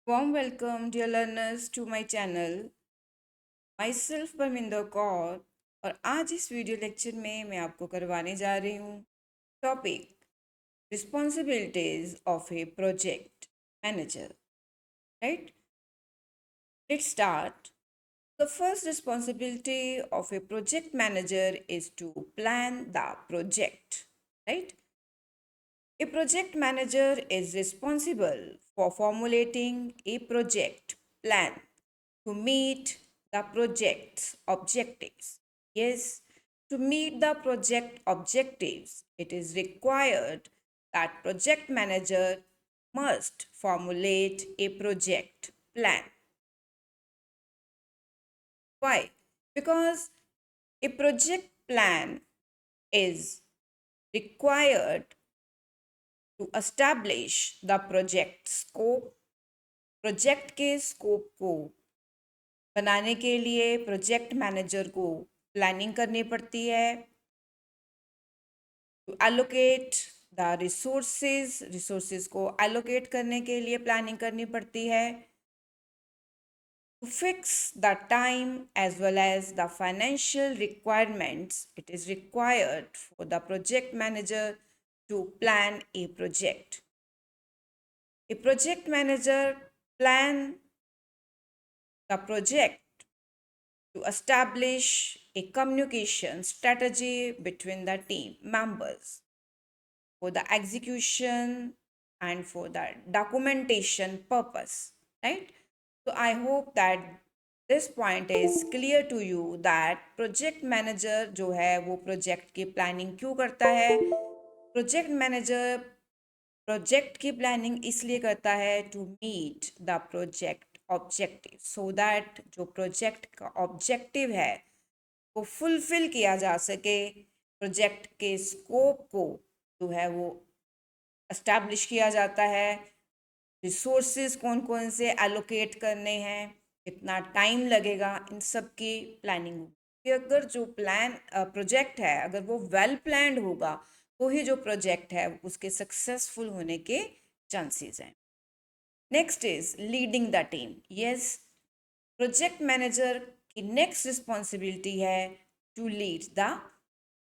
Warm welcome, dear learners, to my channel. Myself Parminder Kaur और आज इस वीडियो लेक्चर में मैं आपको करवाने जा रही हूँ topic responsibilities of A project manager. Right, let's start. The first responsibility of a project manager is to plan the project. Right? A project manager is responsible for formulating a project plan to meet the project's objectives. Yes, to meet the project objectives, it is required that project manager must formulate a project plan. Why? Because a project plan is required to establish the project scope. Project के scope को बनाने के लिए project manager को planning करनी पड़ती है. To allocate the resources को एलोकेट करने के लिए प्लानिंग करनी पड़ती है. To fix the time as well as the financial requirements, it is required for the project manager to plan a project. A project manager plan the project to establish a communication strategy between the team members for the execution and for the documentation purpose, right? So I hope that this point is clear to you that project manager जो है वो project की planning क्यों करता है. project manager project की planning इसलिए करता है to meet the project objective, so that जो प्रोजेक्ट का ऑब्जेक्टिव है वो फुलफिल किया जा सके. प्रोजेक्ट के स्कोप को जो है वो एस्टैब्लिश किया जाता है. रिसोर्सेज कौन कौन से एलोकेट करने हैं, कितना टाइम लगेगा, इन सब की प्लानिंग होगी. कि अगर जो प्रोजेक्ट है अगर वो वेल प्लान्ड होगा, वही जो प्रोजेक्ट है उसके सक्सेसफुल होने के चांसेस हैं. Next is leading the team. Yes, project manager की नेक्स्ट रिस्पॉन्सिबिलिटी है to lead the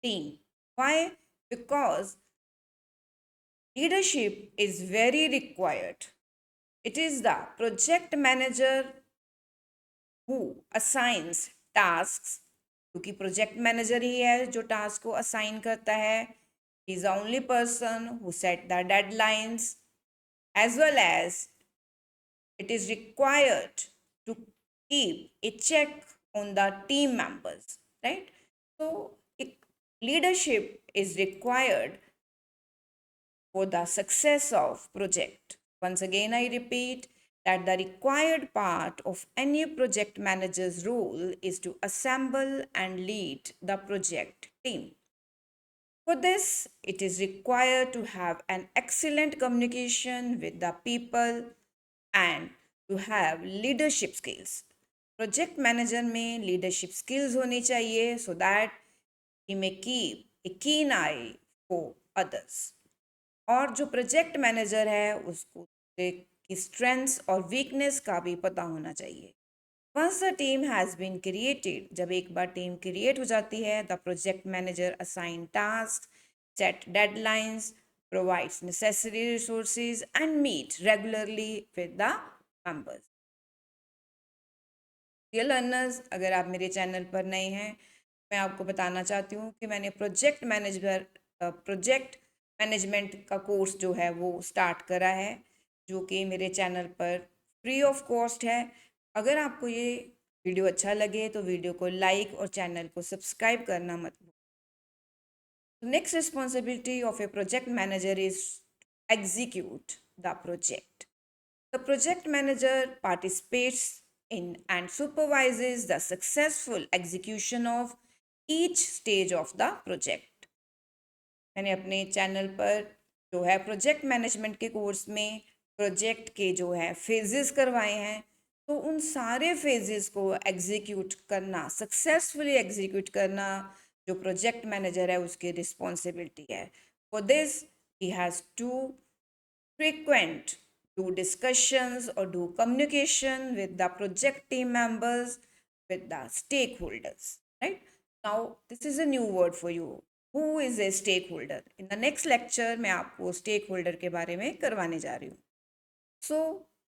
team. Why? Because leadership is very required. It is the project manager who assigns tasks, क्योंकि project manager ही है जो task को assign करता है. He is the only person who set the deadlines as well as it is required to keep a check on the team members, right? So leadership is required for the success of project. Once again I repeat that the required part of any project manager's role is to assemble and lead the project team. For this, it is required to have an excellent communication with the people and to have leadership skills. Project manager में leadership skills होनी चाहिए so that he may keep a keen eye for others. और जो project manager है उसको की strengths और weakness का भी पता होना चाहिए. Once the team has been created, जब एक बार टीम क्रिएट हो जाती है, the project manager assign task, set deadlines, provides necessary resources and meet regularly with the members. Dear learners, अगर आप मेरे चैनल पर नए हैं, मैं आपको बताना चाहती हूँ कि मैंने प्रोजेक्ट मैनेजमेंट का कोर्स जो है वो स्टार्ट करा है, जो कि मेरे चैनल पर फ्री ऑफ कॉस्ट है. अगर आपको ये वीडियो अच्छा लगे तो वीडियो को लाइक और चैनल को सब्सक्राइब करना मत भूलिए. Next responsibility of A project manager is execute the project. The project manager participates in and supervises the successful execution of each stage of the project. मैंने अपने चैनल पर जो है प्रोजेक्ट मैनेजमेंट के कोर्स में प्रोजेक्ट के जो है फेजेस करवाए हैं, तो उन सारे फेजेस को एग्जीक्यूट करना, सक्सेसफुली एग्जीक्यूट करना जो प्रोजेक्ट मैनेजर है उसकी रिस्पॉन्सिबिलिटी है. For this he has to frequent do discussions or do communication with the project team members, with the stakeholders, right? Now, this is a new word for you. Who is a stakeholder? In the next lecture, मैं आपको stakeholder के बारे में करवाने जा रही हूँ. So,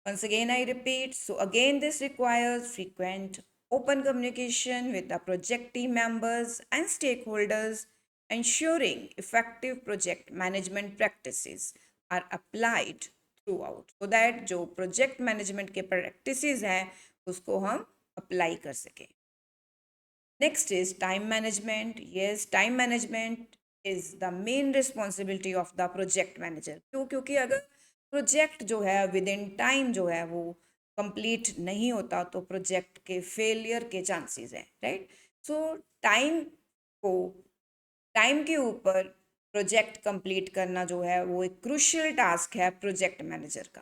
once again, I repeat. So, again, this requires frequent open communication with the project team members and stakeholders, ensuring effective project management practices are applied throughout, so that जो project management के practices हैं उसको हम apply कर सकें. Next is time management. Yes, time management is the main responsibility of the project manager. क्यों? क्योंकि अगर प्रोजेक्ट जो है विद इन टाइम जो है वो कंप्लीट नहीं होता तो प्रोजेक्ट के फेलियर के चांसेस हैं, राइट? सो को टाइम के ऊपर प्रोजेक्ट कंप्लीट करना जो है वो एक क्रूशियल टास्क है प्रोजेक्ट मैनेजर का.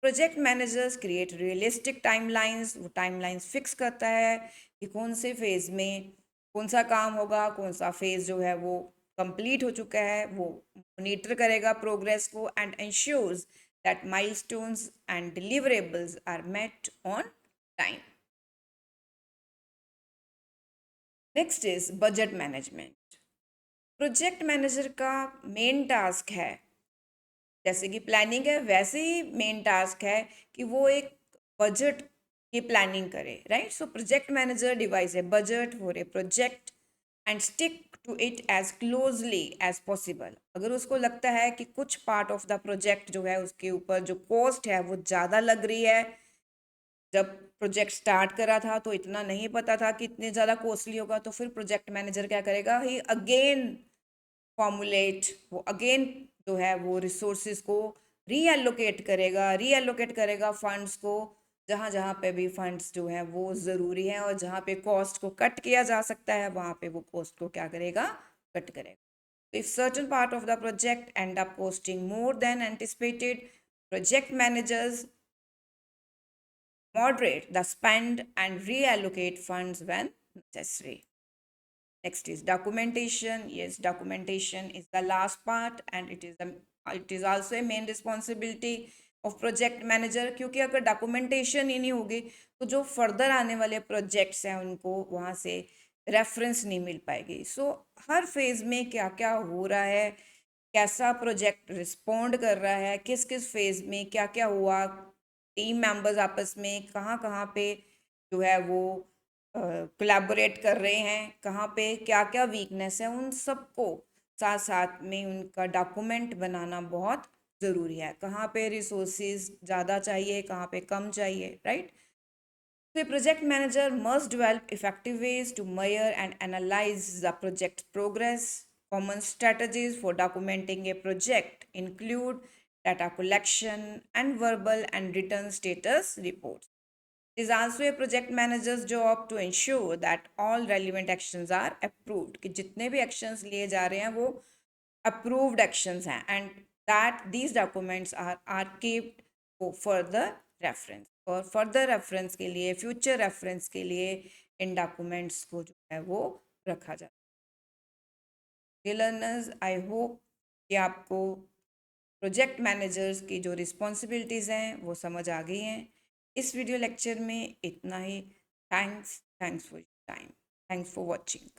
Project managers create realistic timelines. वो टाइमलाइंस फिक्स करता है कि कौन से फेज़ में कौन सा काम होगा, कौन सा फेज़ जो है वो कंप्लीट हो चुका है, वो मॉनिटर करेगा प्रोग्रेस को and ensures that milestones and deliverables are met on time. Next is budget management. Project manager का मेन टास्क है, जैसे कि प्लानिंग है वैसे ही मेन टास्क है कि वो एक बजट की प्लानिंग करे, right? So project manager devise a budget for a project and stick to it as closely as possible. अगर उसको लगता है कि कुछ पार्ट ऑफ द प्रोजेक्ट जो है उसके ऊपर जो कॉस्ट है वो ज़्यादा लग रही है, जब प्रोजेक्ट स्टार्ट करा था तो इतना नहीं पता था कि इतने ज़्यादा कॉस्टली होगा, तो फिर प्रोजेक्ट मैनेजर क्या करेगा, ही अगेन फॉर्मुलेट, वो अगेन जो है वो रिसोर्सेज को रीएलोकेट करेगा फंड्स को, जहाँ जहाँ पे भी फंड्स जो है वो ज़रूरी है और जहाँ पे कॉस्ट को कट किया जा सकता है वहाँ पे वो कॉस्ट को क्या करेगा, कट करेगा. If certain part of the project and up costing more than anticipated, project managers moderate the spend and reallocate funds when necessary. Next is documentation. Yes, documentation is the last part and it is also a main responsibility of project manager. क्योंकि अगर documentation ही नहीं होगी तो जो further आने वाले projects हैं उनको वहाँ से reference नहीं मिल पाएगी. So हर phase में क्या क्या हो रहा है, कैसा प्रोजेक्ट रिस्पॉन्ड कर रहा है, किस किस फेज में क्या क्या हुआ, टीम मेंबर्स आपस में कहाँ कहाँ पे जो है वो कोलैबोरेट कर रहे हैं, कहाँ पे क्या क्या वीकनेस है, उन सबको साथ साथ में उनका डॉक्यूमेंट बनाना बहुत ज़रूरी है. कहाँ पे रिसोर्सेज ज़्यादा चाहिए, कहाँ पे कम चाहिए, right? The project manager must develop effective ways to measure and analyze the project's progress. Common strategies for documenting a project include data collection and verbal and written status reports. It is also a project manager's job to ensure that all relevant actions are approved. कि जितने भी actions लिए जा रहे हैं वो approved actions हैं and that these documents are kept for further reference. और फर्दर रेफरेंस के लिए, फ्यूचर रेफरेंस के लिए इन डॉक्यूमेंट्स को जो है वो रखा जाता है. लर्नर्स, आई होप कि आपको प्रोजेक्ट मैनेजर्स की जो रिस्पॉन्सिबिलिटीज़ हैं वो समझ आ गई हैं. इस वीडियो लेक्चर में इतना ही. Thanks for your time. Thanks for watching.